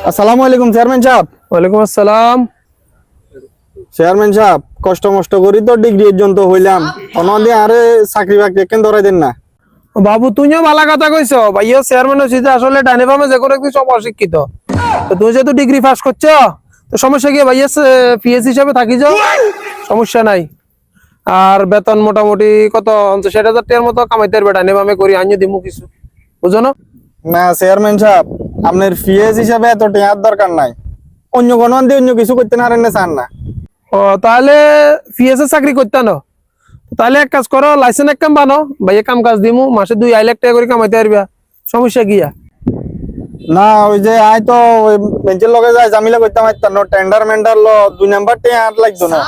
আসসালামু আলাইকুম চেয়ারম্যান সাহেব। ওয়ালাইকুম আসসালাম। চেয়ারম্যান সাহেব, কষ্ট মষ্ট করি তো ডিগ্রি পর্যন্ত হইলাম, কোনদিন আরে চাকরি বাকরি কেন ধরাই দেন না? বাবু তুইও ভালো কথা কইছো, ভাইয়া চেয়ারম্যান হইছি যে আসলে ডাইনে বামে যে করে সব অশিক্ষিত। তো তুই যেহেতু ডিগ্রি পাস করছো, তো সমস্যা কি ভাইয়া পিএস হিসাবে থাকি যাও, সমস্যা নাই। আর বেতন মোটামুটি কত 50,000 টাকার মতো কামাইতে পারবে, ডাইনে বামে করি আনিয়ে দিমু কিছু, বুঝো না? না চেয়ারম্যান সাহেব, আপনার পিএস হিসাবে এত টাকার দরকার নাই, অন্য কোনো দিয়ে অন্য কিছু করতে না পারেন না, চান না? ও তাহলে পিএস এর চাকরি করতে না, তাহলে এক কাজ করো, লাইসেন্স এক কাম বানো, ভাইয়া কাম কাজ দিমু, মাসে 2 লাখ টাকা করে কামাইতে পারবা, সমস্যা কি? না ওই যে আই তো ওই বেঞ্চের লগে যায় জামিলা করতে পারতাম না, টেন্ডার মেন্ডার ল 2 নাম্বার তে আর লাগতো না,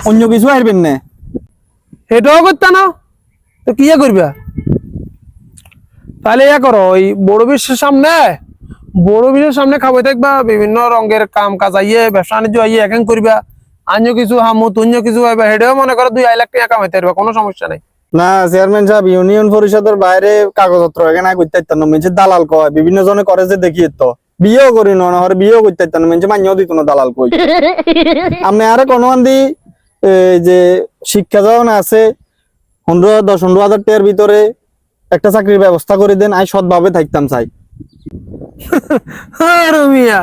অন্য কিছু আইবেন না? এটাও করতে না, তো কি করবা? তাহলে ইয়া করো, ওই বড় বিশ্বের সামনে খাবো দেখবা, বিভিন্ন রঙের কাম কাজ আইয়ে, ব্যবসা বাণিজ্য আইয়ে এখন করবা, আনিও কিছু হামু তুইও কিছু হইবা, হেডেও মনে করো 2 লাখ টাকা কামাইতে পারবা, কোনো সমস্যা নাই। না চেয়ারম্যান সাহেব, ইউনিয়ন পরিষদের বাইরে কাগজপত্র এখানে করতে পারতাম না, মেঞ্চে দালাল কয় বিভিন্ন জনে করে যে দেখি তো বিয়েও করি না, হরে বিয়েও করতে পারতাম না, মেঞ্চে মান্যও দিত না দালাল কই। আপনি আরে কোনো আন্দি যে শিক্ষা যখন আছে 10-15 হাজার টাকার ভিতরে একটা চাকরির ব্যবস্থা করে দেন, আই সৎভাবে থাকতাম চাই। আরে মিয়া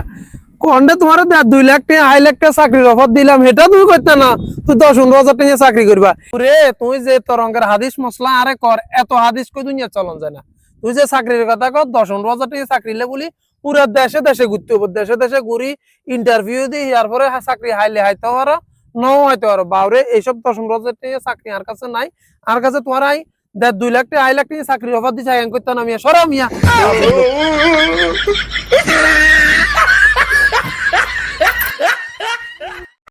কোনটা তোমার 2 লাখ টাকা 2.5 লাখ টাকা চাকরির অফার দিলাম, এটা তুমি করতে না, তুই 10-15 হাজার টাকা চাকরি করবা রে? তুই যে তোর রঙের হাদিস মশলা আরে কর, এত হাদিস কই দুনিয়া চলন যায় না। তুই যে চাকরির কথা কর, 10-15 হাজার টাকা চাকরি লে বলি পুরা দেশে দেশে ঘুরতে হবে, দেশে দেশে ঘুরি ইন্টারভিউ দিই, এরপরে চাকরি হাইলে হাইতে পারো, নাও হইতে পারো। বাউরে এইসব 10-15 হাজার টাকা চাকরি আর কাছে নাই, আর কাছে তোমার 2 লাখ টাকা 2.5 লাখ টাকা চাকরির অফার দিচ্ছে, করতে না মিয়া, সরা মিয়া।